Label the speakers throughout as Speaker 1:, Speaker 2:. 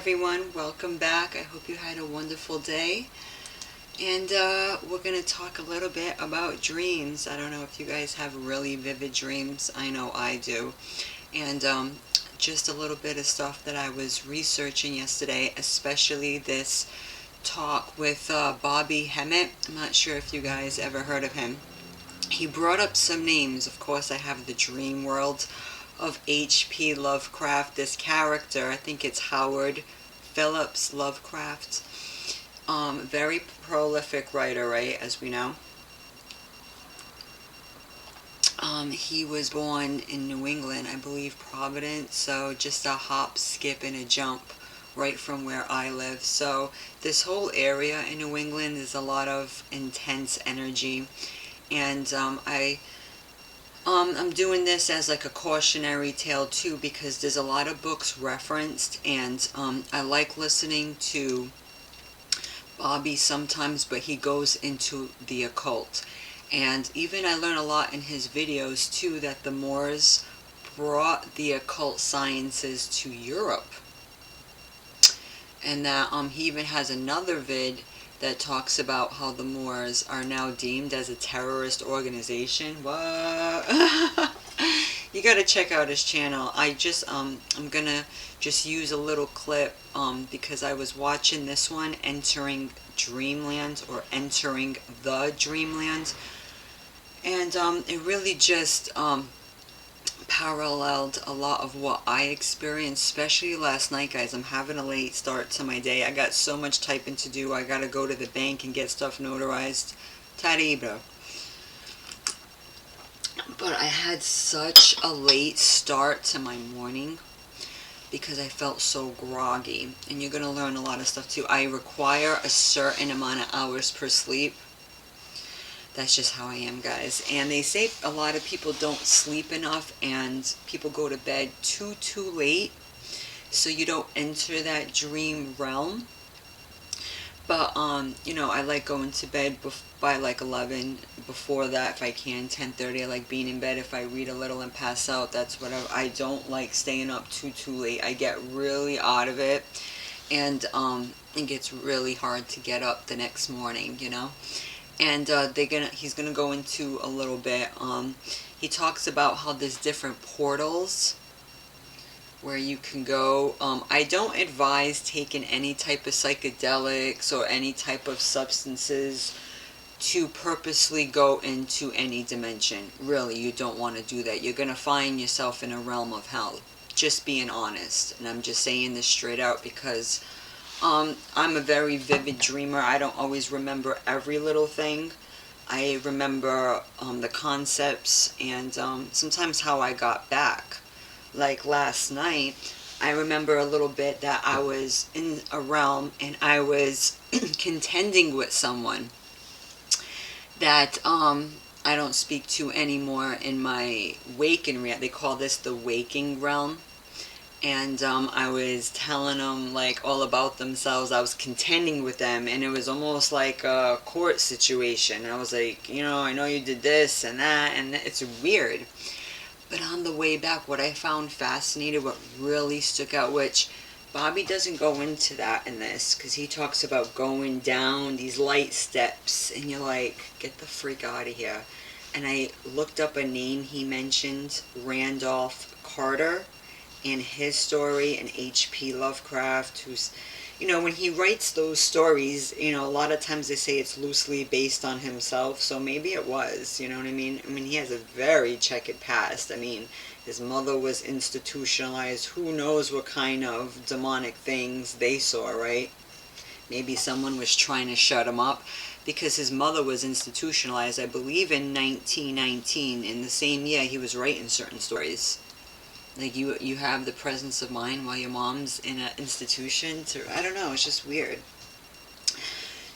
Speaker 1: everyone, welcome back. I hope you had a wonderful day. And we're going to talk a little bit about dreams. I don't know if you guys have really vivid dreams. I know I do. And just a little bit of stuff that I was researching yesterday, especially this talk with Bobby Hemmett. I'm not sure if you guys ever heard of him. He brought up some names. Of course, I have the dream world of H.P. Lovecraft, this character. I think it's Howard Phillips Lovecraft. Very prolific writer, right, as we know. He was born in New England, I believe Providence, so just a hop, skip, and a jump right from where I live. So this whole area in New England is a lot of intense energy, and I'm doing this as like a cautionary tale too, because there's a lot of books referenced, and I like listening to Bobby sometimes, but he goes into the occult. And even I learn a lot in his videos too, that the Moors brought the occult sciences to Europe. And that he even has another vid that talks about how the Moors are now deemed as a terrorist organization. What? You gotta check out his channel. I'm gonna just use a little clip because I was watching this one, Entering Dreamlands, or Entering the Dreamlands, and it really just paralleled a lot of what I experienced, especially last night, guys. I'm having a late start to my day. I got so much typing to do. I gotta go to the bank and get stuff notarized. Terrible. But I had such a late start to my morning because I felt so groggy. And you're gonna learn a lot of stuff too. I require a certain amount of hours per sleep. That's just how I am, guys. And they say a lot of people don't sleep enough, and people go to bed too late, so you don't enter that dream realm. But you know, I like going to bed by like 11. Before that, if I can, 10:30. I like being in bed. If I read a little and pass out, that's whatever. I don't like staying up too late. I get really out of it, and it gets really hard to get up the next morning, you know. And he's gonna go into a little bit. He talks about how there's different portals where you can go. I don't advise taking any type of psychedelics or any type of substances to purposely go into any dimension. Really, you don't want to do that. You're gonna find yourself in a realm of hell. Just being honest, and I'm just saying this straight out because I'm a very vivid dreamer. I don't always remember every little thing. I remember the concepts and sometimes how I got back. Like last night, I remember a little bit that I was in a realm and I was contending with someone that I don't speak to anymore in my waking realm. They call this the waking realm. And I was telling them like all about themselves. I was contending with them, and it was almost like a court situation. I was like, you know, I know you did this and that, and it's weird. But on the way back, what I found fascinating, what really stuck out, which Bobby doesn't go into that in this, because he talks about going down these light steps, and you're like, get the freak out of here. And I looked up a name he mentioned, Randolph Carter, and his story, and H.P. Lovecraft, who's, you know, when he writes those stories, you know, a lot of times they say it's loosely based on himself, so maybe it was, you know what I mean? I mean, he has a very checkered past. I mean, his mother was institutionalized. Who knows what kind of demonic things they saw, right? Maybe someone was trying to shut him up, because his mother was institutionalized, I believe, in 1919. In the same year, he was writing certain stories. Like, you have the presence of mind while your mom's in an institution. I don't know, it's just weird.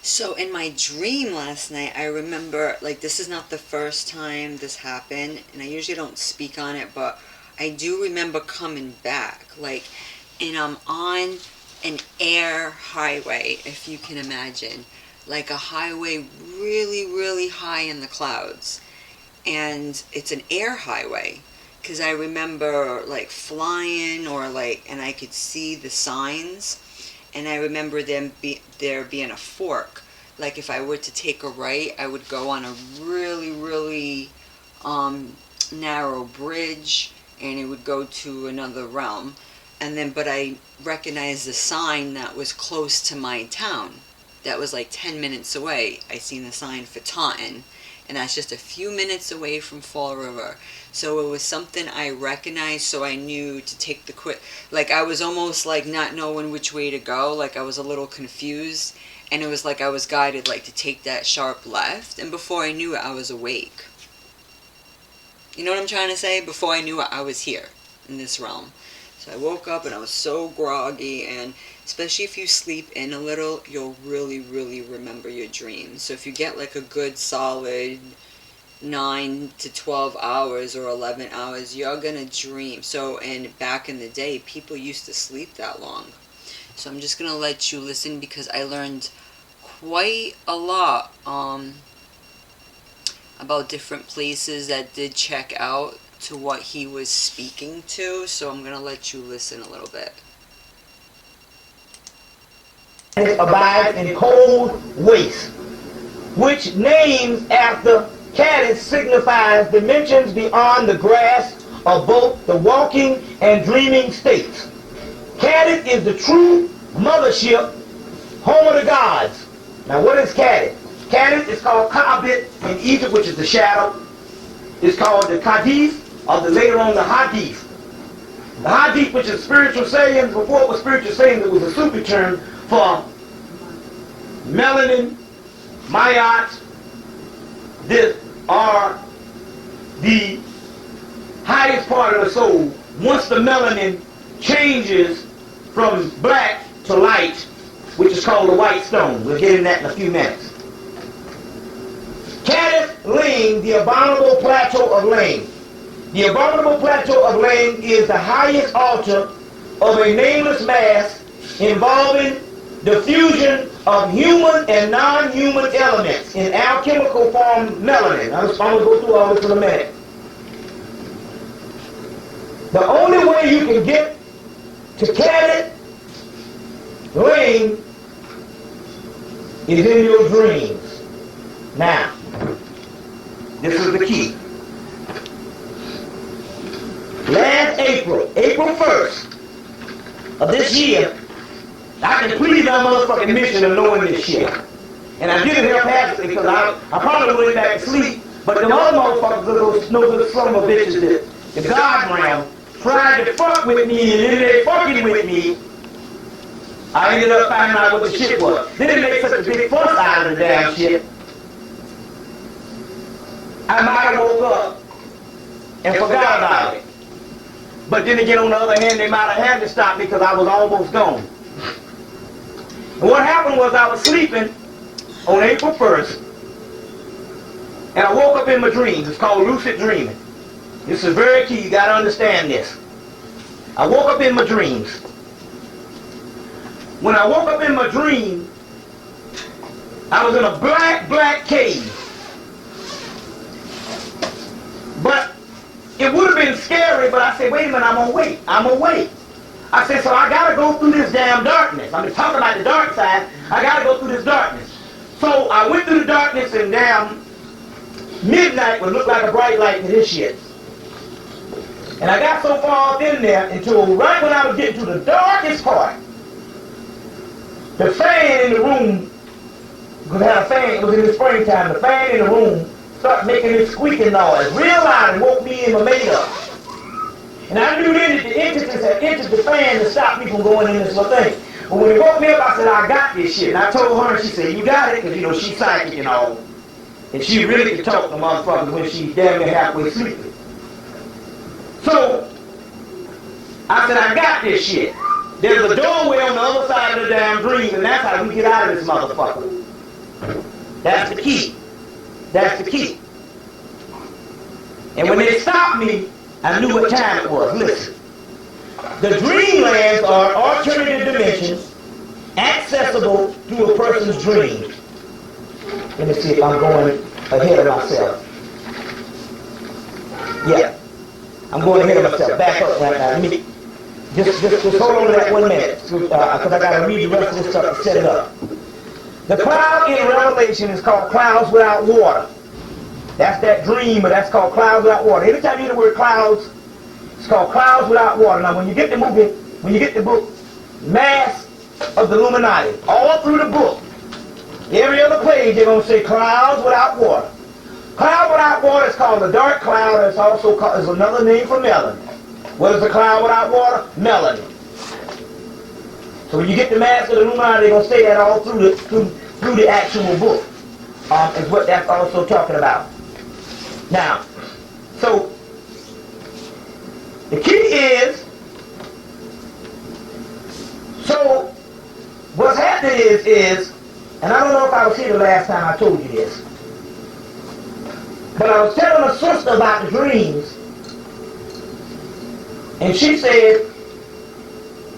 Speaker 1: So in my dream last night, I remember, like, this is not the first time this happened, and I usually don't speak on it, but I do remember coming back, like, and I'm on an air highway, if you can imagine, like a highway really high in the clouds, and it's an air highway. Because I remember like flying, or like, and I could see the signs, and I remember there being a fork. Like if I were to take a right, I would go on a really, really narrow bridge, and it would go to another realm. And then, but I recognized the sign that was close to my town. That was like 10 minutes away. I seen the sign for Taunton, and that's just a few minutes away from Fall River. So it was something I recognized, so I knew to take the quick. Like I was almost like not knowing which way to go. Like I was a little confused, and it was like I was guided like to take that sharp left. And before I knew it, I was awake. You know what I'm trying to say? Before I knew it, I was here in this realm. So I woke up and I was so groggy, and especially if you sleep in a little, you'll really, really remember your dreams. So if you get like a good solid 9 to 12 hours or 11 hours, you're gonna dream. So, and back in the day, people used to sleep that long. So I'm just gonna let you listen, because I learned quite a lot about different places that did check out to what he was speaking to. So I'm gonna let you listen a little bit.
Speaker 2: Abides in cold waste, which names after Kadath signifies dimensions beyond the grasp of both the walking and dreaming states. Kadath is the true mothership, home of the gods. Now what is Kadath? Kadath is called Ka'bit in Egypt, which is the shadow. It's called the Kadath, or later on the Hadith. The Hadith, which is spiritual sayings, before it was spiritual sayings, it was a super term for melanin, mayat. This are the highest part of the soul. Once the melanin changes from black to light, which is called the white stone. We'll get into that in a few minutes. Kadath Ling, the abominable plateau of Ling. The abominable plateau of Ling is the highest altar of a nameless mass involving the fusion of human and non-human elements in alchemical form melanin. I'm going to go through all this in a minute. The only way you can get to Kadath Ling is in your dreams. Now, this is the key. Last April 1st of this year, I completed my motherfucking mission of knowing this shit. And I did it haphazardly because I probably went back to sleep, but the other motherfuckers, those little son of a bitches, the God realm, tried to fuck with me, and then they fucking with me. I ended up finding out what the shit was. Then it made such a big fuss out of the damn shit. I might have woke up and forgot about it. But then again, on the other hand, they might have had to stop me because I was almost gone. And what happened was I was sleeping on April 1st, and I woke up in my dreams. It's called lucid dreaming. This is very key. You got to understand this. I woke up in my dreams. When I woke up in my dream, I was in a black cave. But it would have been scary, but I said, wait a minute, I'm awake. I said, so I got to go through this damn darkness. I'm talking about the dark side. I got to go through this darkness. So I went through the darkness, and damn midnight would look like a bright light to this shit. And I got so far up in there until right when I was getting to the darkest part, the fan in the room, because I had a fan, it was in the springtime, the fan in the room started making this squeaking noise real loud and woke me in my makeup. And I knew then that the entities had entered the fan to stop me from going in this little thing. But when it woke me up, I said, I got this shit. And I told her, and she said, you got it, because, you know, she's psychic and all. And she really can talk to motherfuckers when she's damn near halfway sleeping. So, I said, I got this shit. There's a doorway on the other side of the damn dream, and that's how we get out of this motherfucker. That's the key. That's the key. And when they stopped me, I knew what time it was. Listen. The Dreamlands are alternative dimensions accessible through a person's dreams. Let me see if I'm going ahead of myself. Yeah. I'm going ahead of myself. Back up right now. Just hold on to that 1 minute, because I got to read the rest of this stuff to set it up. The cloud in Revelation is called clouds without water. That's that dream, but that's called clouds without water. Anytime you hear the word clouds, it's called clouds without water. Now, when you get the book, Mass of the Illuminati, all through the book, every other page, they're going to say clouds without water. Cloud without water is called the dark cloud. It's also called, is another name for melanin. What is the cloud without water? Melanin. So when you get the Mass of the Illuminati, they're going to say that all through the actual book. Is what that's also talking about. Now, so the key is, so what's happening is, and I don't know if I was here the last time I told you this, but I was telling a sister about the dreams, and she said,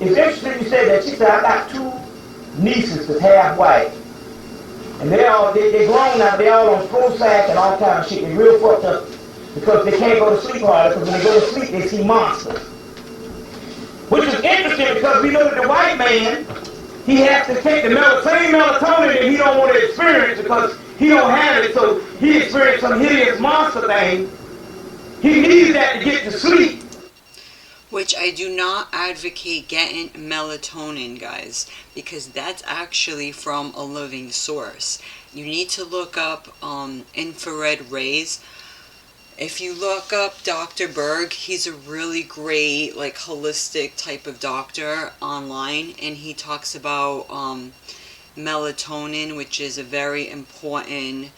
Speaker 2: it's interesting you said that. She said, I got 2 nieces that's half white. And they're grown now, they're all on Prozac and all kind of shit. They're real fucked up because they can't go to sleep hard, because when they go to sleep, they see monsters. Which is interesting because we know that the white man, he has to take the same melatonin that he don't want to experience because he don't have it, so he experienced some hideous monster thing. He needs that to get to sleep.
Speaker 1: Which I do not advocate getting melatonin, guys, because that's actually from a living source. You need to look up infrared rays. If you look up Dr. Berg, he's a really great, like, holistic type of doctor online, and he talks about melatonin, which is a very important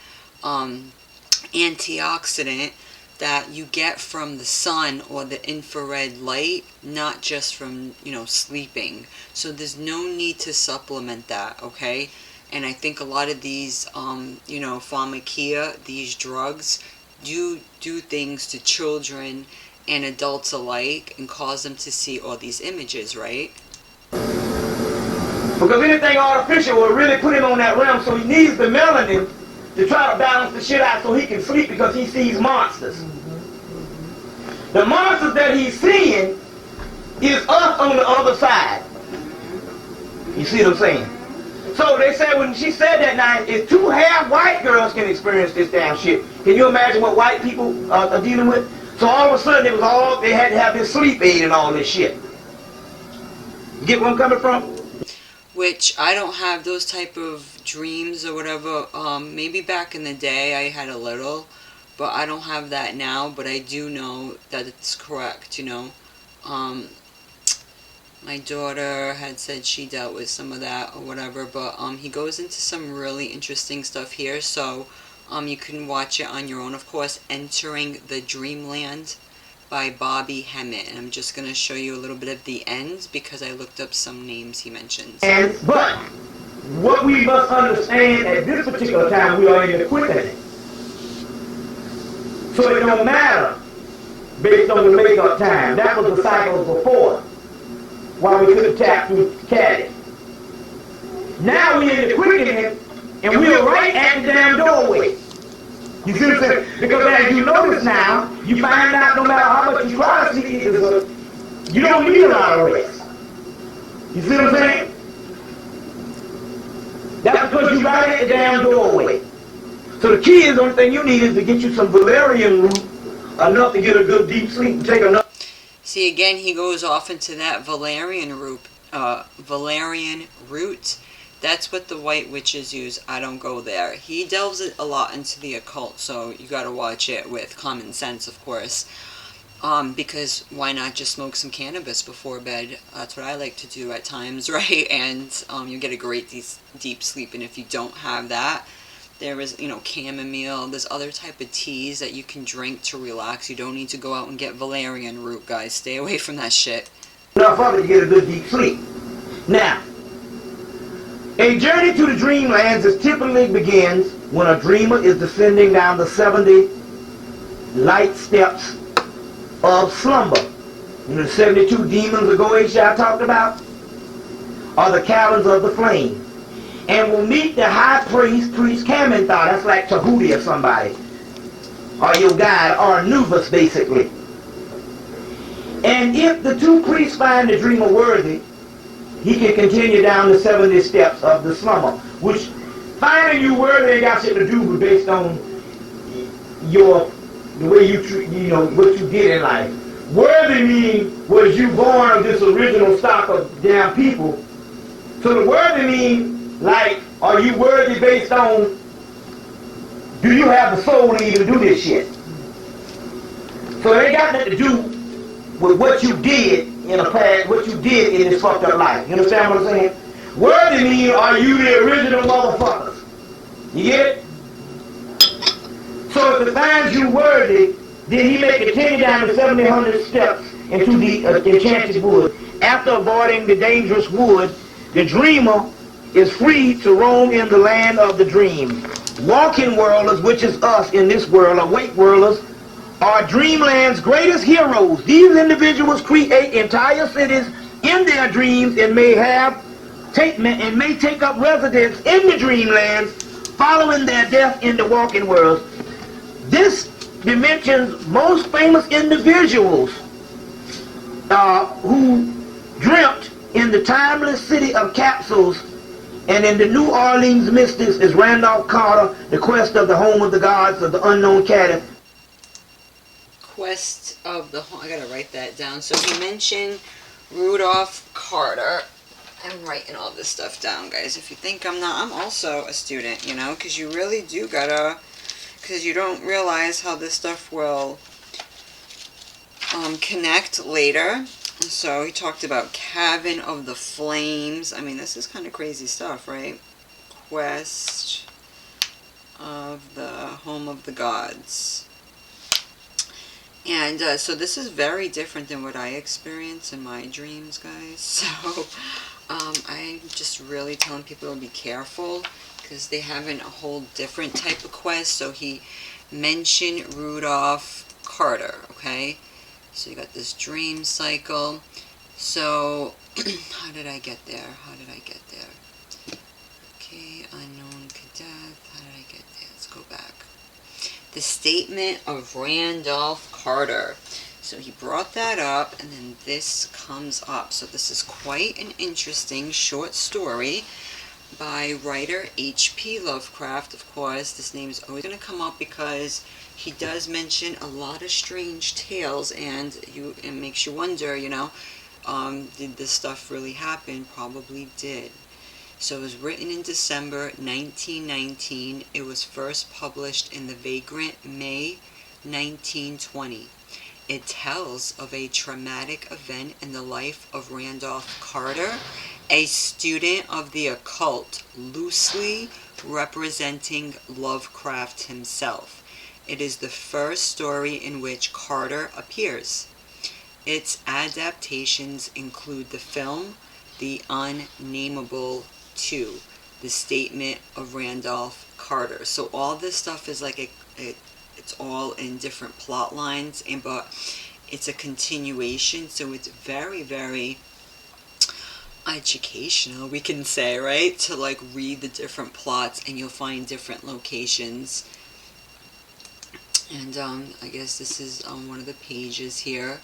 Speaker 1: antioxidant that you get from the sun or the infrared light, not just from, sleeping. So there's no need to supplement that, okay? And I think a lot of these, pharmacia, these drugs, do things to children and adults alike and cause them to see all these images, right?
Speaker 2: Because anything artificial will really put him on that realm, so he needs the melanin to try to balance the shit out so he can sleep, because he sees monsters. The monsters that he's seeing is us on the other side. You see what I'm saying? So they said, when she said that night, if 2 half white girls can experience this damn shit, can you imagine what white people are dealing with? So all of a sudden they had to have this sleep aid and all this shit. You get where I'm coming from?
Speaker 1: Which I don't have those type of dreams or whatever. Maybe back in the day I had a little, but I don't have that now. But I do know that it's correct, My daughter had said she dealt with some of that or whatever, but he goes into some really interesting stuff here, so you can watch it on your own. Of course, Entering the Dreamland by Bobby Hemmett, and I'm just going to show you a little bit of the end because I looked up some names he mentions.
Speaker 2: But what we must understand at this particular time, we are in the quickening. So it don't matter based on the makeup time. That was the cycle before, while we couldn't tap through Kadath. Now we're in the quickening, and we're right at the damn doorway. You see what I'm saying? Because as you notice now, you find out no matter how much you try to see it, you don't need a lot of rest. You see what I'm saying? That's because you're right at the damn doorway. So the key is, the only thing you need is to get you some valerian root, enough to get a good deep sleep and take enough.
Speaker 1: See, again, he goes off into that valerian root. That's what the white witches use. I don't go there. He delves a lot into the occult, so you gotta watch it with common sense, of course. Because why not just smoke some cannabis before bed? That's what I like to do at times, right? And you get a great deep sleep. And if you don't have that, there is, chamomile. There's other type of teas that you can drink to relax. You don't need to go out and get valerian root, guys. Stay away from that shit.
Speaker 2: Enough of it to get a good deep sleep. Now, a journey to the dreamlands typically begins when a dreamer is descending down the 70 light steps of slumber. The 72 demons of Goetia I talked about are the caverns of the flame. And will meet the high priest Kamenthar. That's like Tahuti or somebody. Or your guide, or Anubis basically. And if the two priests find the dreamer worthy, he can continue down the 70 steps of the slumber, which finding you worthy ain't got shit to do with based on the way you treat, what you did in life. Worthy means was you born of this original stock of damn people. So the worthy means, like, are you worthy based on, do you have the soul to even do this shit? So it ain't got nothing to do with what you did in the past, what you did in this fucked up life. You understand what I'm saying? Worthy means, are you the original motherfuckers? You get it? So if it finds you worthy, then he may continue down the 700 steps into the enchanted wood. After avoiding the dangerous wood, the dreamer is free to roam in the land of the dream. Walking worlders, which is us in this world, awake worlders, are Dreamland's greatest heroes. These individuals create entire cities in their dreams and may take up residence in the Dreamlands following their death in the walking world. This dimension's most famous individuals who dreamt in the timeless city of capsules and in the New Orleans mystics is Randolph Carter, the quest of the home of the gods of the unknown Kadath.
Speaker 1: Quest of the home. I gotta write that down. So he mentioned Rudolph Carter. I'm writing all this stuff down, guys. If you think I'm not, I'm also a student, because you really do gotta, because you don't realize how this stuff will connect later. So he talked about Cabin of the Flames. I mean, this is kind of crazy stuff, right? Quest of the Home of the Gods. And so this is very different than what I experience in my dreams, guys. So I'm just really telling people to be careful because they have a whole different type of quest. So he mentioned Rudolph Carter, okay? So you got this dream cycle. So how did I get there? Okay, unknown Kadath. How did I get there? Let's go back. The statement of Randolph Carter. So he brought that up, and then this comes up. So this is quite an interesting short story by writer H.P. Lovecraft. Of course, this name is always going to come up because he does mention a lot of strange tales, and it makes you wonder, did this stuff really happen? Probably did. So it was written in December 1919. It was first published in The Vagrant, May 1920. It tells of a traumatic event in the life of Randolph Carter, a student of the occult, loosely representing Lovecraft himself. It is the first story in which Carter appears. Its adaptations include the film The Unnameable 2, The Statement of Randolph Carter. So all this stuff is like it's all in different plot lines, but it's a continuation, so it's very, very educational, we can say, right? To like read the different plots, and you'll find different locations. And I guess this is one of the pages here,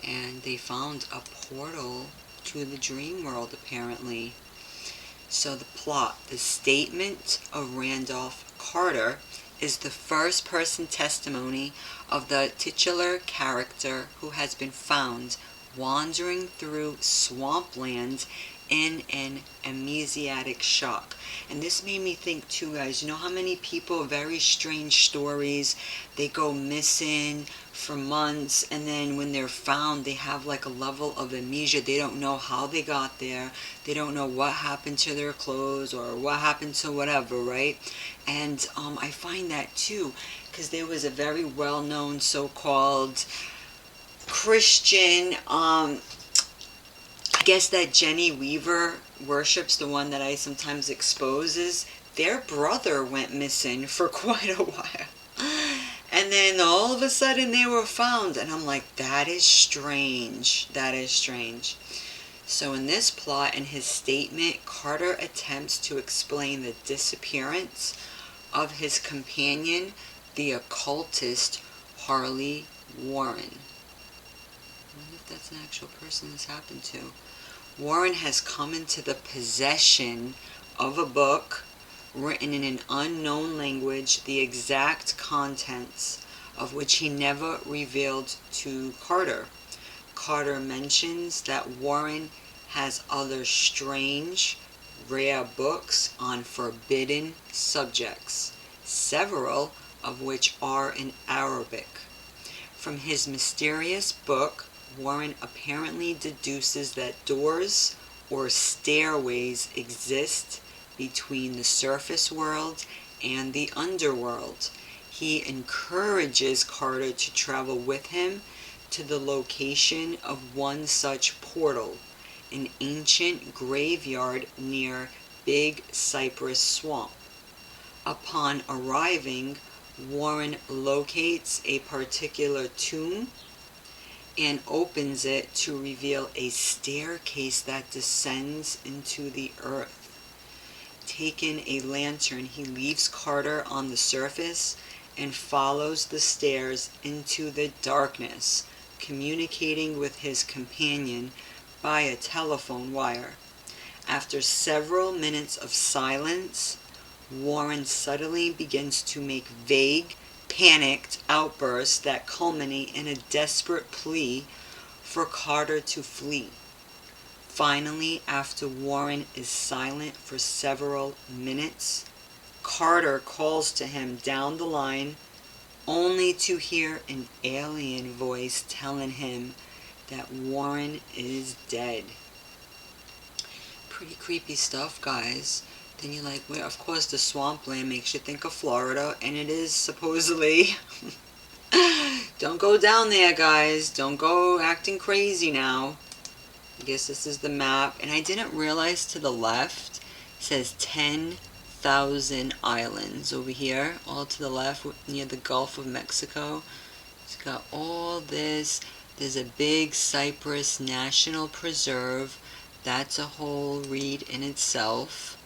Speaker 1: and they found a portal to the dream world, apparently. So the plot, the statement of Randolph Carter is the first person testimony of the titular character who has been found wandering through swampland in an amnesiac shock. And this made me think too, guys, you know how many people, very strange stories, they go missing for months, and then when they're found, they have like a level of amnesia. They don't know how they got there. They don't know what happened to their clothes or what happened to whatever, right? And I find that too, because there was a very well-known so-called Christian, I guess that Jenny Weaver worships, the one that I sometimes exposes. Their brother went missing for quite a while. And then all of a sudden they were found. And I'm like, that is strange. That is strange. So in this plot, in his statement, Carter attempts to explain the disappearance of his companion, the occultist Harley Warren. I wonder if that's an actual person this happened to. Warren has come into the possession of a book written in an unknown language, the exact contents of which he never revealed to Carter. Carter mentions that Warren has other strange, rare books on forbidden subjects, several of which are in Arabic. From his mysterious book, Warren apparently deduces that doors or stairways exist between the surface world and the underworld. He encourages Carter to travel with him to the location of one such portal, an ancient graveyard near Big Cypress Swamp. Upon arriving, Warren locates a particular tomb and opens it to reveal a staircase that descends into the earth. Taking a lantern, he leaves Carter on the surface and follows the stairs into the darkness, communicating with his companion by a telephone wire. After several minutes of silence, Warren suddenly begins to make vague, panicked outbursts that culminate in a desperate plea for Carter to flee. Finally, after Warren is silent for several minutes, Carter calls to him down the line, only to hear an alien voice telling him that Warren is dead. Pretty creepy stuff, guys. Then you're like, well, of course the swampland makes you think of Florida, and it is supposedly. Don't go down there, guys. Don't go acting crazy now. I guess this is the map, and I didn't realize to the left it says 10,000 islands over here, all to the left near the Gulf of Mexico. It's got all this. There's a Big Cypress National Preserve. That's a whole read in itself,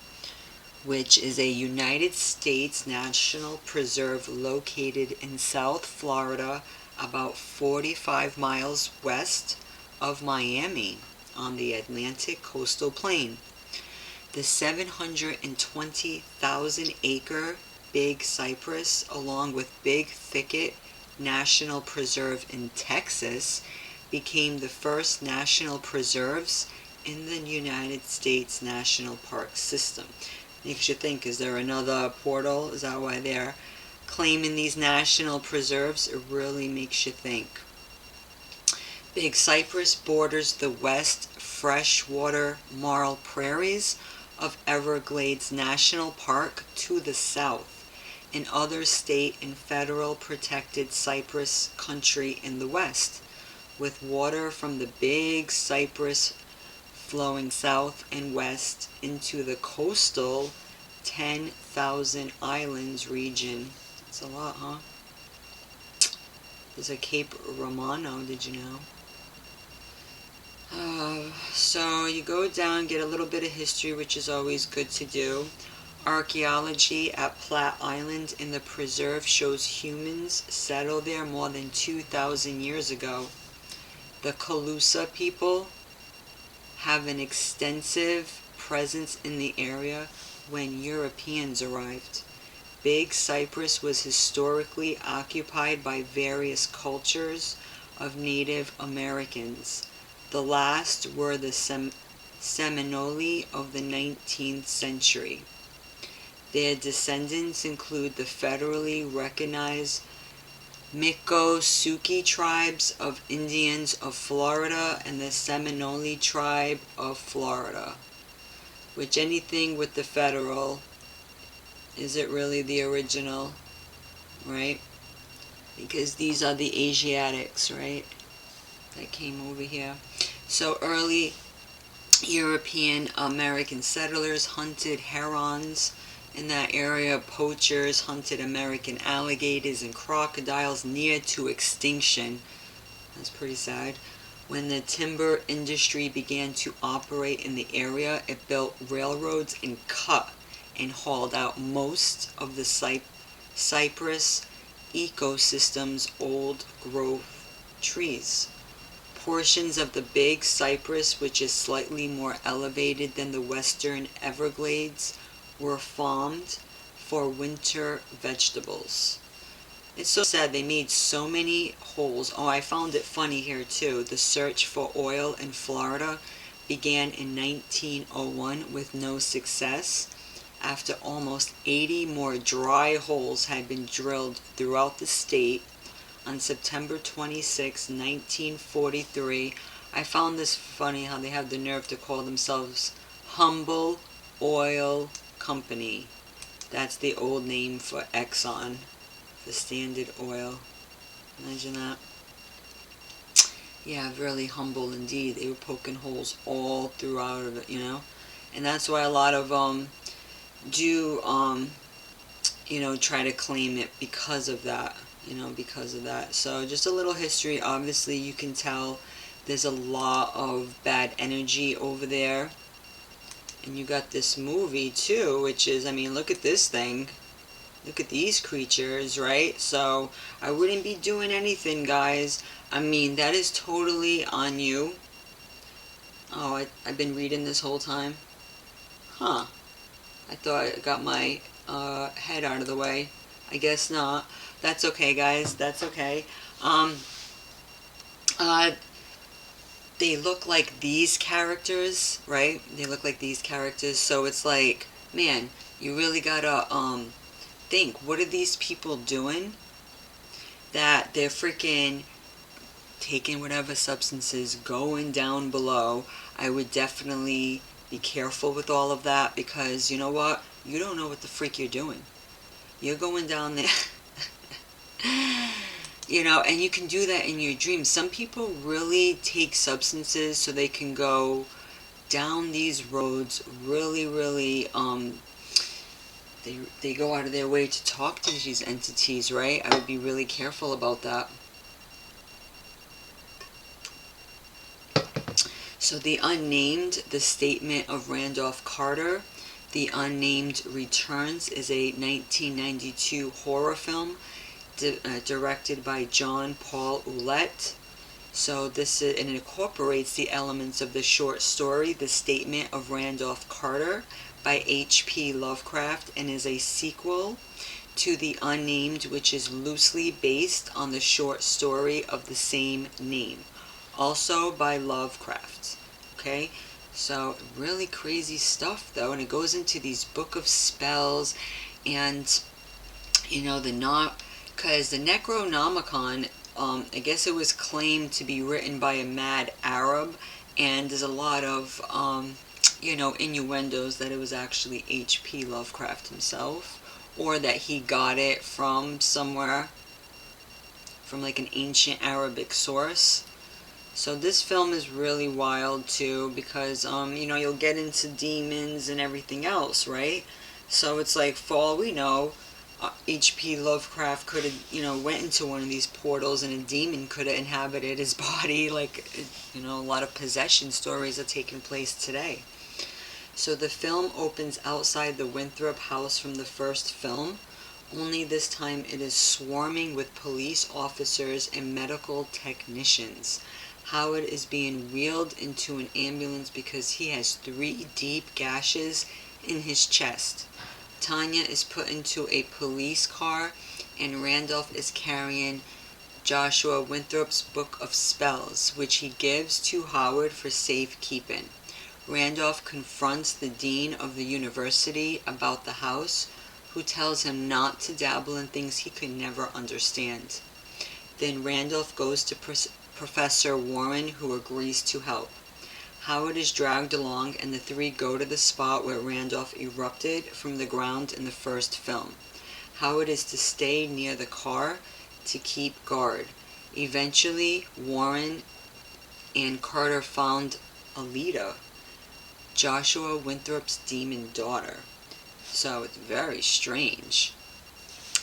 Speaker 1: which is a United States National Preserve located in South Florida, about 45 miles west of Miami on the Atlantic coastal plain. The 720,000 acre Big Cypress, along with Big Thicket National Preserve in Texas, became the first national preserves in the United States National Park System. Makes you think, is there another portal? Is that why they're claiming these national preserves? It really makes you think. Big Cypress borders the west freshwater marl prairies of Everglades National Park to the south, and other state and federal protected cypress country in the west, with water from the Big Cypress flowing south and west into the coastal 10,000 islands region. That's a lot, huh? There's a Cape Romano, did you know? So you go down, get a little bit of history, which is always good to do. Archaeology at Platte Island in the preserve shows humans settled there more than 2,000 years ago. The Calusa people have an extensive presence in the area when Europeans arrived. Big Cypress was historically occupied by various cultures of Native Americans. The last were the Seminole of the 19th century. Their descendants include the federally recognized Miccosukee tribes of Indians of Florida and the Seminole tribe of Florida. Which, anything with the federal, is it really the original, right? Because these are the Asiatics, right, that came over here. So early European American settlers hunted herons in that area. Poachers hunted American alligators and crocodiles near to extinction. That's pretty sad. When the timber industry began to operate in the area, it built railroads and cut and hauled out most of the cypress ecosystem's old growth trees. Portions of the Big Cypress, which is slightly more elevated than the Western Everglades, were farmed for winter vegetables. It's so sad they made so many holes. Oh, I found it funny here too. The search for oil in Florida began in 1901 with no success, after almost 80 more dry holes had been drilled throughout the state. On September 26, 1943, I found this funny how they have the nerve to call themselves Humble Oil Company. That's the old name for Exxon, the Standard Oil. Imagine that. Yeah, really humble indeed. They were poking holes all throughout of it, and that's why a lot of do try to claim it because of that. So just a little history. Obviously, you can tell there's a lot of bad energy over there. And you got this movie too, which is, look at this thing. Look at these creatures, right? So I wouldn't be doing anything, guys. That is totally on you. Oh, I've been reading this whole time. Huh. I thought I got my head out of the way. I guess not. That's okay, guys. That's okay. They look like these characters, right? They look like these characters. So it's like, man, you really gotta think. What are these people doing? That they're freaking taking whatever substances, going down below. I would definitely be careful with all of that, because you know what? You don't know what the freak you're doing. You're going down there. And you can do that in your dreams. Some people really take substances so they can go down these roads really, really, they go out of their way to talk to these entities, right? I would be really careful about that. So the Unnamed, the Statement of Randolph Carter. The Unnamed Returns is a 1992 horror film directed by John Paul Ouellette. So this is, and it incorporates the elements of the short story, The Statement of Randolph Carter by H.P. Lovecraft, and is a sequel to The Unnamed, which is loosely based on the short story of the same name, also by Lovecraft. Okay, so really crazy stuff though, and it goes into these book of spells, and because the Necronomicon, I guess it was claimed to be written by a mad Arab, and there's a lot of innuendos that it was actually H.P. Lovecraft himself, or that he got it from somewhere, from like an ancient Arabic source. So this film is really wild too, because you'll get into demons and everything else, right? So it's like, for all we know, H.P. Lovecraft could have, went into one of these portals and a demon could have inhabited his body. Like, a lot of possession stories are taking place today. So the film opens outside the Winthrop house from the first film, only this time it is swarming with police officers and medical technicians. Howard is being wheeled into an ambulance because he has 3 deep gashes in his chest. Tanya is put into a police car, and Randolph is carrying Joshua Winthrop's Book of Spells, which he gives to Howard for safekeeping. Randolph confronts the dean of the university about the house, who tells him not to dabble in things he could never understand. Then Randolph goes to Professor Warren, who agrees to help. Howard is dragged along, and the 3 go to the spot where Randolph erupted from the ground in the first film. Howard is to stay near the car to keep guard. Eventually, Warren and Carter found Alida, Joshua Winthrop's demon daughter. So it's very strange.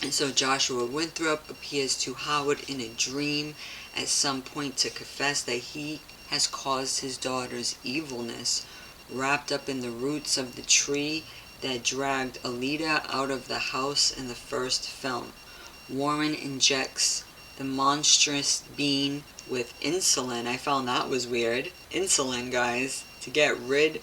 Speaker 1: And so Joshua Winthrop appears to Howard in a dream at some point to confess that he has caused his daughter's evilness, wrapped up in the roots of the tree that dragged Alida out of the house in the first film. Warren injects the monstrous being with insulin. I found that was weird. Insulin, guys, to get rid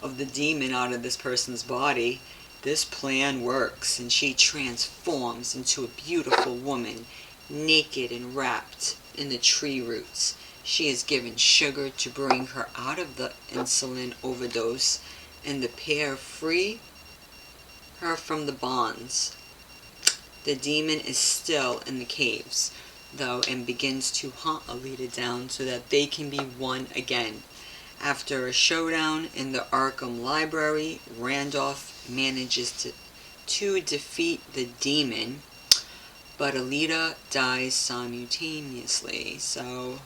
Speaker 1: of the demon out of this person's body. This plan works, and she transforms into a beautiful woman, naked and wrapped in the tree roots. She is given sugar to bring her out of the insulin overdose, and the pair free her from the bonds. The demon is still in the caves, though, and begins to hunt Alita down so that they can be one again. After a showdown in the Arkham Library, Randolph manages to defeat the demon, but Alita dies simultaneously. So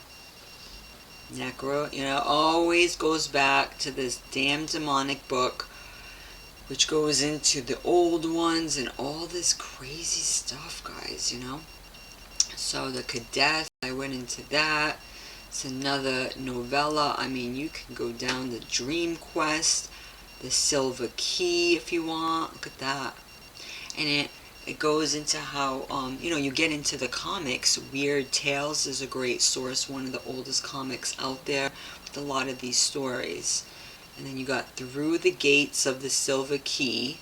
Speaker 1: Necro, always goes back to this damn demonic book, which goes into the old ones and all this crazy stuff, guys, So the Kadath, I went into that. It's another novella. I mean, you can go down the Dream Quest, the Silver Key if you want. Look at that. And it goes into how, you get into the comics. Weird Tales is a great source, one of the oldest comics out there with a lot of these stories. And then you got Through the Gates of the Silver Key.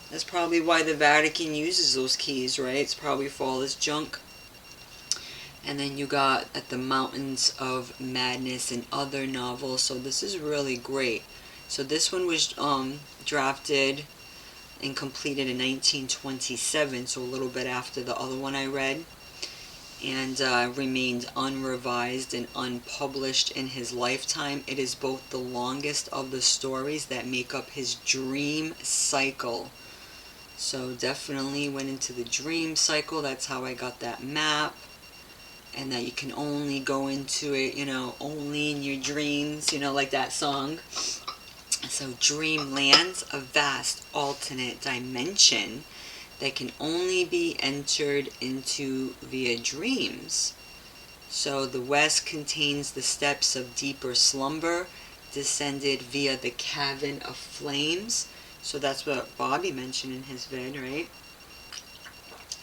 Speaker 1: That's probably why the Vatican uses those keys, right? It's probably for all this junk. And then you got At the Mountains of Madness and other novels. So this is really great. So this one was drafted and completed in 1927, so a little bit after the other one I read, and remained unrevised and unpublished in his lifetime. It is both the longest of the stories that make up his dream cycle. So definitely went into the dream cycle. That's how I got that map. And that you can only go into it, only in your dreams, like that song. So Dreamlands, a vast alternate dimension that can only be entered into via dreams. So the West contains the steps of deeper slumber, descended via the cavern of flames. So that's what Bobby mentioned in his vid, right?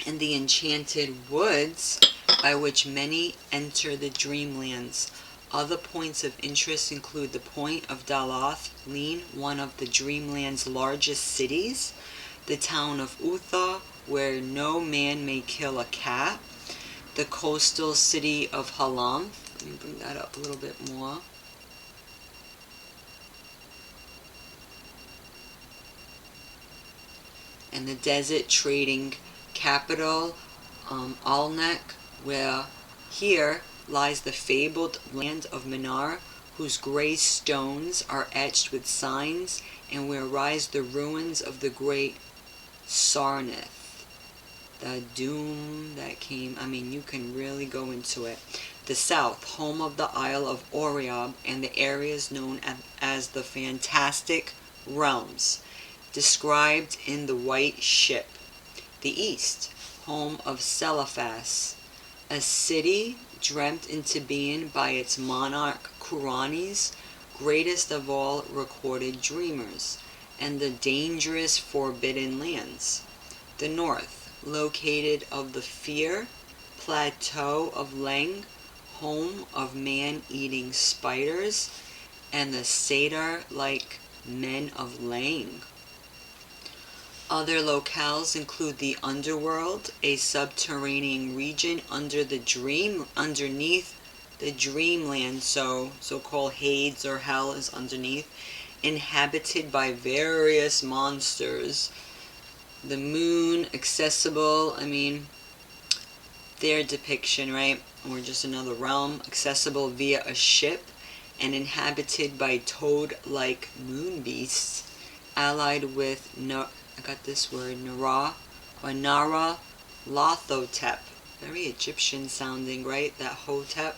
Speaker 1: And the enchanted woods by which many enter the Dreamlands. Other points of interest include the point of Dalath Leen, one of the Dreamland's largest cities, the town of Utha, where no man may kill a cat, the coastal city of Halam. Let me bring that up a little bit more. And the desert trading capital, Alnek, where here lies the fabled land of Minar, whose gray stones are etched with signs, and where rise the ruins of the great Sarnath. The doom that came, you can really go into it. The south, home of the Isle of Oriab, and the areas known as the Fantastic Realms, described in the White Ship. The east, home of Selaphas, a city dreamt into being by its monarch Kuranis, greatest of all recorded dreamers, and the dangerous Forbidden Lands. The north, located of the Fear Plateau of Leng, home of man-eating spiders, and the satyr-like men of Lang. Other locales include the Underworld, a subterranean region underneath the Dreamland, so-called Hades or Hell is underneath, inhabited by various monsters. The moon, accessible, their depiction, right? Or just another realm, accessible via a ship, and inhabited by toad-like moon beasts, allied with Nara, or Nara Lothotep. Very Egyptian sounding, right? That Hotep.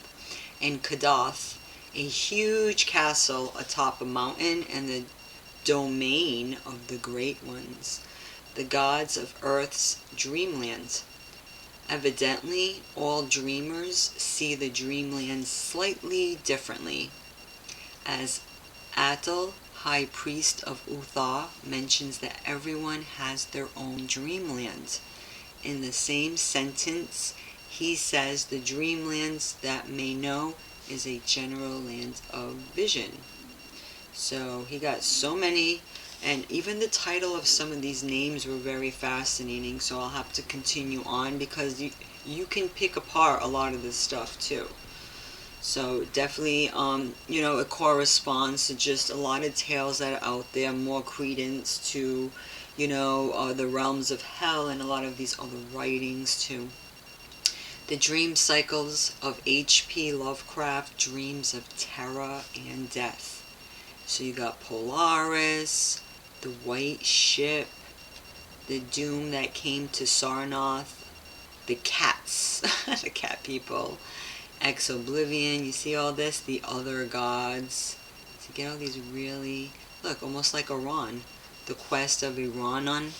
Speaker 1: And Kadath, a huge castle atop a mountain and the domain of the Great Ones, the gods of Earth's dreamland. Evidently, all dreamers see the dreamland slightly differently, as Atul, High Priest of Utha, mentions that everyone has their own dreamland, in the same sentence, he says the dreamlands that may know is a general land of vision. So he got so many, and even the title of some of these names were very fascinating, so I'll have to continue on because you can pick apart a lot of this stuff too. So definitely, it corresponds to just a lot of tales that are out there, more credence to, the realms of hell and a lot of these other writings too. The dream cycles of H.P. Lovecraft, dreams of terror and death. So you got Polaris, the White Ship, the doom that came to Sarnath, the cats, the cat people, Ex-Oblivion, you see all this, the other gods. To get all these really, look, almost like Iran, the quest of Iranon.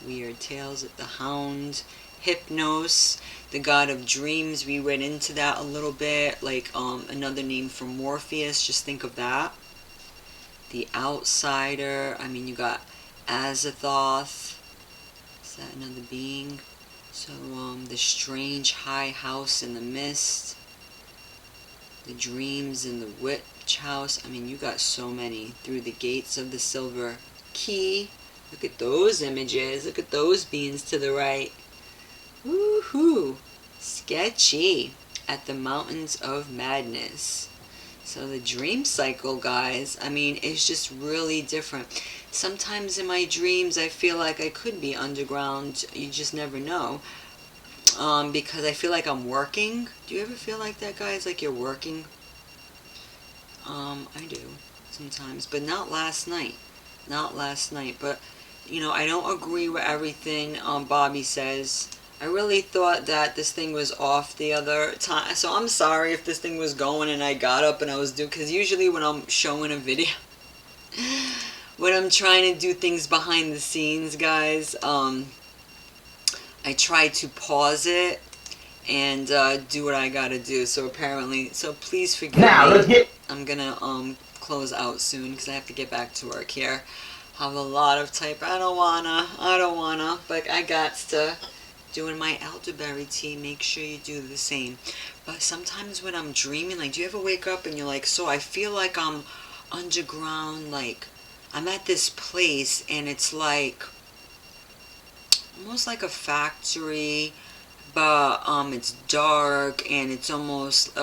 Speaker 1: Weird tales, the Hound, Hypnos, the god of dreams. We went into that a little bit, like another name for Morpheus, just think of that. The Outsider, I mean, you got Azathoth, is that another being? So the Strange High House in the Mist, the Dreams in the Witch House. I mean, you got so many. Through the Gates of the Silver Key. Look at those images, look at those beings to the right. Woohoo! Sketchy. At the Mountains of Madness. So the dream cycle, guys, I mean, it's just really different. Sometimes in my dreams, I feel like I could be underground. You just never know. Because I feel like I'm working. Do you ever feel like that, guys? Like you're working? I do. Sometimes. But not last night. Not last night. But, I don't agree with everything Bobby says. I really thought that this thing was off the other time. So I'm sorry if this thing was going and I got up and I was doing... Because usually when I'm showing a video... when I'm trying to do things behind the scenes, guys... I try to pause it and do what I gotta do. So apparently... So please forgive me.
Speaker 2: Let's get...
Speaker 1: I'm gonna close out soon because I have to get back to work here. I have a lot of type. I don't wanna. But I got to... Doing my elderberry tea, make sure you do the same. But sometimes when I'm dreaming, like, do you ever wake up and you're like, so I feel like I'm underground, like, I'm at this place, and it's like, almost like a factory, but, it's dark, and it's almost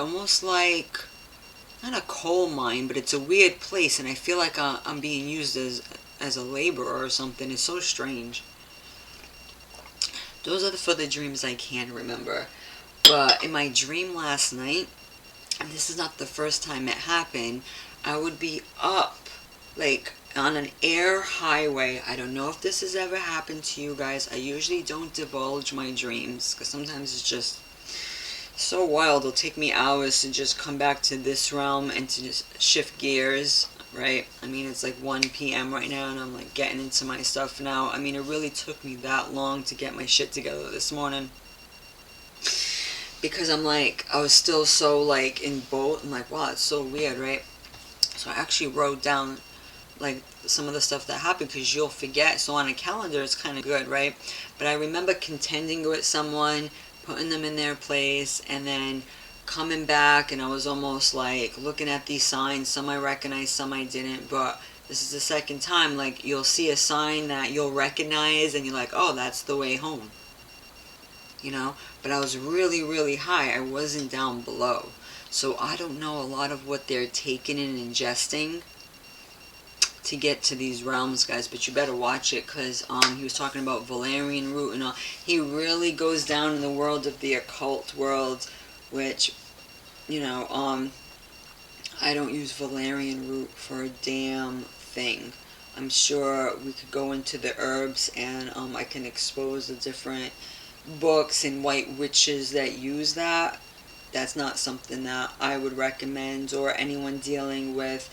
Speaker 1: like, not a coal mine, but it's a weird place, and I feel like I'm being used as a laborer or something. It's so strange. Those are for the dreams I can remember. But in my dream last night, and this is not the first time it happened, I would be up, like, on an air highway. I don't know if this has ever happened to you guys. I usually don't divulge my dreams, because sometimes it's just so wild. It'll take me hours to just come back to this realm and to just shift gears. Right? I mean, it's like 1 p.m. right now, and I'm like getting into my stuff now. I mean, it really took me that long to get my shit together this morning. Because I'm like, I was still so like in boat. I'm like, wow, it's so weird, right? So I actually wrote down like some of the stuff that happened because you'll forget. So on a calendar, it's kind of good, right? But I remember contending with someone, putting them in their place, and then coming back, and I was almost like looking at these signs. Some I recognized, some I didn't, but this is the second time, like, you'll see a sign that you'll recognize and you're like, oh, that's the way home, but I was really, really high. I wasn't down below, so I don't know a lot of what they're taking and ingesting to get to these realms, guys, but you better watch it, because he was talking about Valerian root and all. He really goes down in the world of the occult world, which, I don't use valerian root for a damn thing. I'm sure we could go into the herbs, and I can expose the different books and white witches that use that. That's not something that I would recommend, or anyone dealing with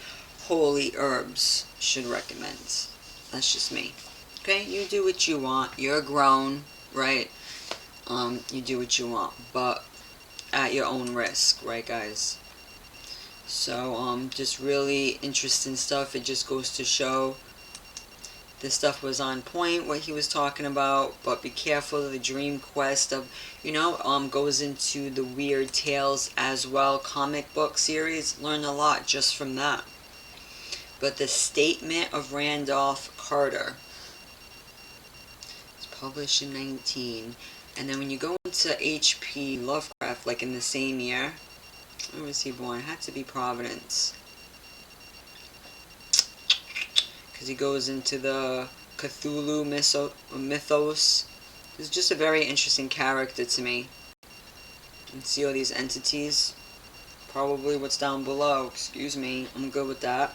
Speaker 1: holy herbs should recommend. That's just me. Okay, you do what you want. You're grown, right? You do what you want, but at your own risk, right, guys? So just really interesting stuff. It just goes to show This stuff was on point, what he was talking about, but be careful. The dream quest of, goes into the Weird Tales as well, comic book series. Learned a lot just from that. But the Statement of Randolph Carter, it's published in 19. And then when you go into H.P. Lovecraft, like in the same year, where was he born? It had to be Providence. Because he goes into the Cthulhu mythos. He's just a very interesting character to me. And see all these entities. Probably what's down below. Excuse me. I'm good with that.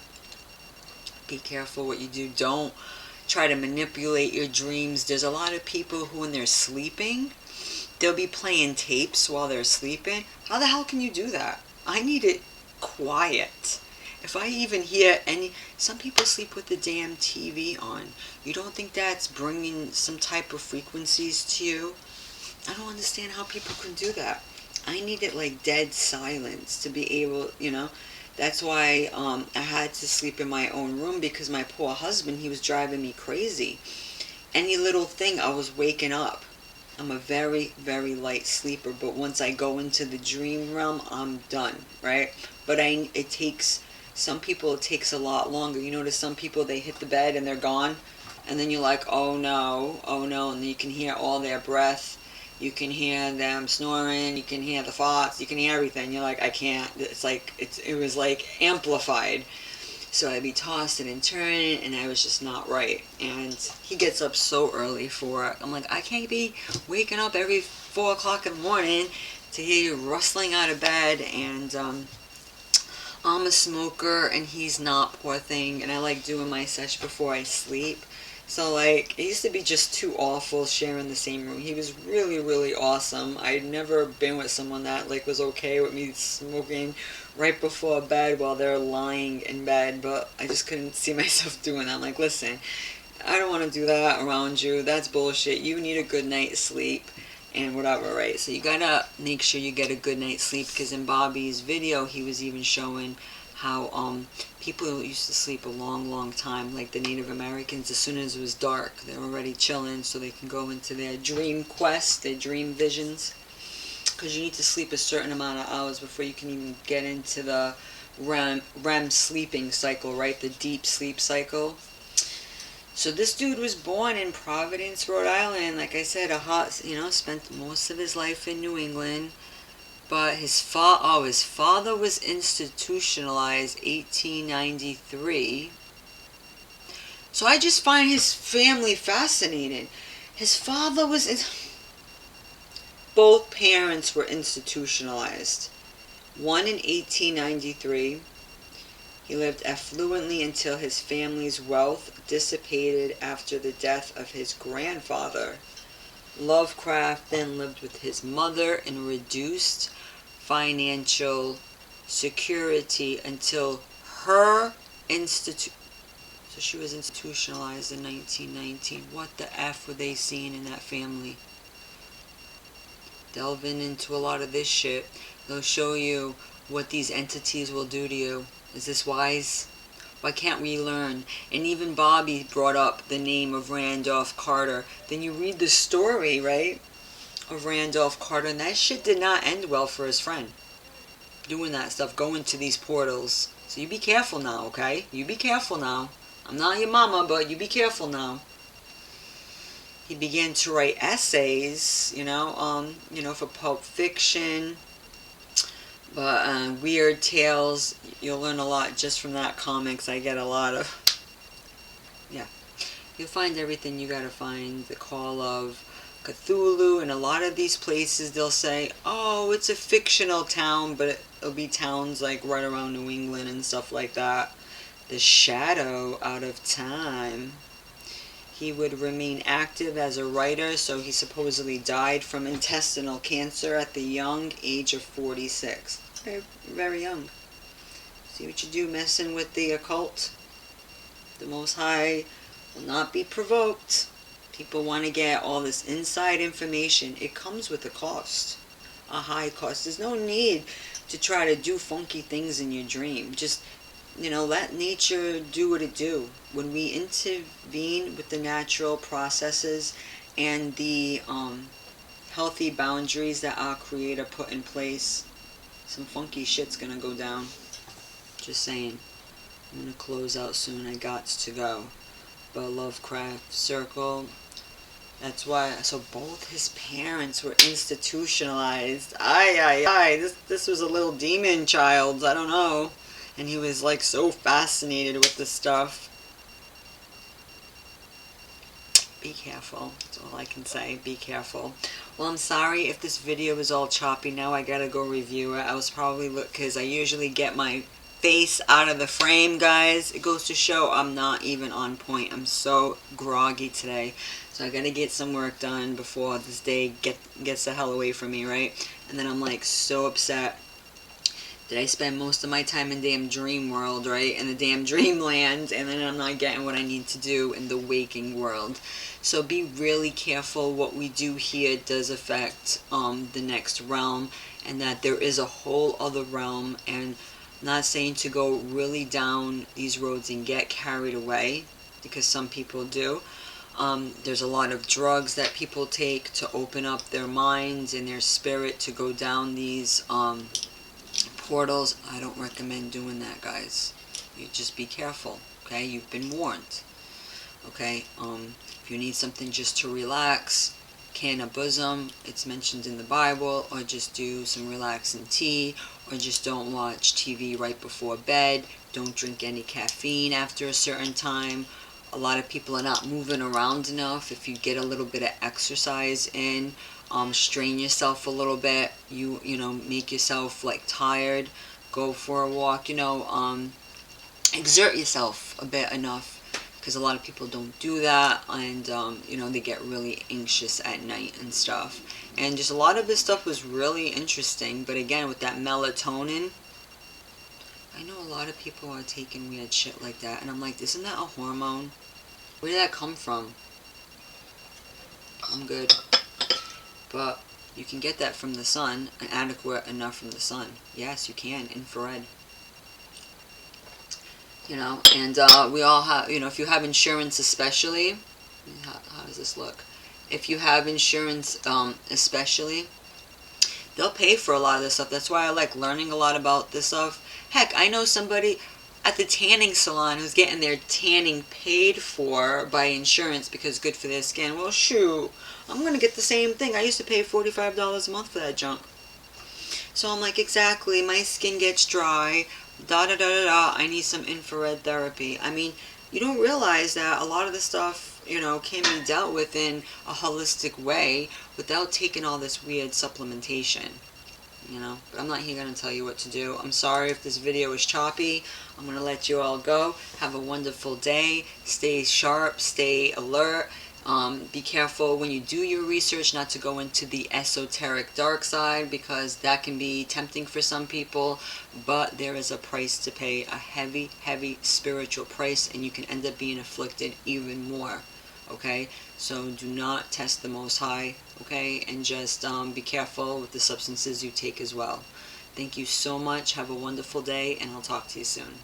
Speaker 1: Be careful what you do. Don't try to manipulate your dreams. There's a lot of people who, when they're sleeping, they'll be playing tapes while they're sleeping. How the hell can you do that? I need it quiet. If I even hear some people sleep with the damn TV on. You don't think that's bringing some type of frequencies to you? I don't understand how people can do that. I need it like dead silence to be able, That's why I had to sleep in my own room, because my poor husband, he was driving me crazy. Any little thing, I was waking up. I'm a very, very light sleeper, but once I go into the dream realm, I'm done, right? But some people, it takes a lot longer. You notice some people, they hit the bed and they're gone, and then you're like, oh no, and then you can hear all their breath, you can hear them snoring, you can hear the farts, you can hear everything. You're like, I can't. It's like, it was like amplified. So I'd be tossing and turning, and I was just not right. And he gets up so early for work. I'm like, I can't be waking up every 4 o'clock in the morning to hear you rustling out of bed. And I'm a smoker, and he's not, poor thing. And I like doing my sesh before I sleep. So, like, it used to be just too awful sharing the same room. He was really, really awesome. I'd never been with someone that, like, was okay with me smoking right before bed while they're lying in bed, but I just couldn't see myself doing that. I'm like, listen, I don't want to do that around you. That's bullshit. You need a good night's sleep and whatever, right? So you gotta make sure you get a good night's sleep, because in Bobby's video, he was even showing how people used to sleep a long, long time, like the Native Americans. As soon as it was dark, they're already chilling so they can go into their dream quest, their dream visions. Because you need to sleep a certain amount of hours before you can even get into the REM sleeping cycle, right? The deep sleep cycle. So this dude was born in Providence, Rhode Island. Like I said, spent most of his life in New England. But his father was institutionalized 1893. So I just find his family fascinating. His father both parents were institutionalized. One in 1893. He lived affluently until his family's wealth dissipated after the death of his grandfather. Lovecraft then lived with his mother in reduced financial security until so she was institutionalized in 1919. What the F were they seeing in that family? Delving into a lot of this shit, they'll show you what these entities will do to you. Is this wise? Why can't we learn? And even Bobby brought up the name of Randolph Carter. Then you read the story, right, of Randolph Carter, and that shit did not end well for his friend. Doing that stuff, going to these portals. So you be careful now, okay? You be careful now. I'm not your mama, but you be careful now. He began to write essays, for Pulp Fiction. But Weird Tales, you'll learn a lot just from that comics. I get a lot of, you'll find everything you gotta find. The Call of Cthulhu, and a lot of these places they'll say, oh, it's a fictional town, but it'll be towns like right around New England and stuff like that. The Shadow, Out of Time. He would remain active as a writer, so he supposedly died from intestinal cancer at the young age of 46. Very, very young. See what you do messing with the occult? The Most High will not be provoked. People want to get all this inside information. It comes with a cost. A high cost. There's no need to try to do funky things in your dream. Just let nature do what it do. When we intervene with the natural processes and the healthy boundaries that our creator put in place, some funky shit's gonna go down. Just saying. I'm gonna close out soon. I got to go. But Lovecraft Circle, that's why. So both his parents were institutionalized. This was a little demon child. I don't know. And he was like so fascinated with this stuff. Be careful. That's all I can say. Be careful. Well, I'm sorry if this video is all choppy. Now I gotta go review it. I was probably because I usually get my face out of the frame, guys. It goes to show I'm not even on point. I'm so groggy today. So I gotta get some work done before this day gets the hell away from me, right? And then I'm like so upset that I spend most of my time in damn Dreamworld, right? In the damn Dreamlands, and then I'm not getting what I need to do in the waking world. So be really careful. What we do here does affect the next realm, and that there is a whole other realm. And I'm not saying to go really down these roads and get carried away, because some people do. There's a lot of drugs that people take to open up their minds and their spirit to go down these portals. I don't recommend doing that, guys. You just be careful, okay? You've been warned, okay? If you need something just to relax, can of bosom, it's mentioned in the Bible, or just do some relaxing tea, or just don't watch TV right before bed. Don't drink any caffeine after a certain time. A lot of people are not moving around enough. If you get a little bit of exercise in, strain yourself a little bit, you know, make yourself like tired, go for a walk, exert yourself a bit enough, because a lot of people don't do that, and they get really anxious at night and stuff. And just a lot of this stuff was really interesting. But again, with that melatonin, I know a lot of people are taking weird shit like that, and I'm like, isn't that a hormone? Where did that come from? I'm good. But you can get that from the sun, and adequate enough from the sun. Yes, you can, infrared. And we all have, if you have insurance especially, how does this look? If you have insurance especially, they'll pay for a lot of this stuff. That's why I like learning a lot about this stuff. Heck, I know somebody at the tanning salon who's getting their tanning paid for by insurance because good for their skin. Well, shoot, I'm going to get the same thing. I used to pay $45 a month for that junk. So I'm like, exactly, my skin gets dry, I need some infrared therapy. I mean, you don't realize that a lot of this stuff, can be dealt with in a holistic way without taking all this weird supplementation. But I'm not here going to tell you what to do. I'm sorry if this video is choppy. I'm going to let you all go. Have a wonderful day. Stay sharp. Stay alert. Be careful when you do your research not to go into the esoteric dark side, because that can be tempting for some people. But there is a price to pay, a heavy, heavy spiritual price, and you can end up being afflicted even more. Okay? So do not test the Most High. Okay? And just be careful with the substances you take as well. Thank you so much. Have a wonderful day, and I'll talk to you soon.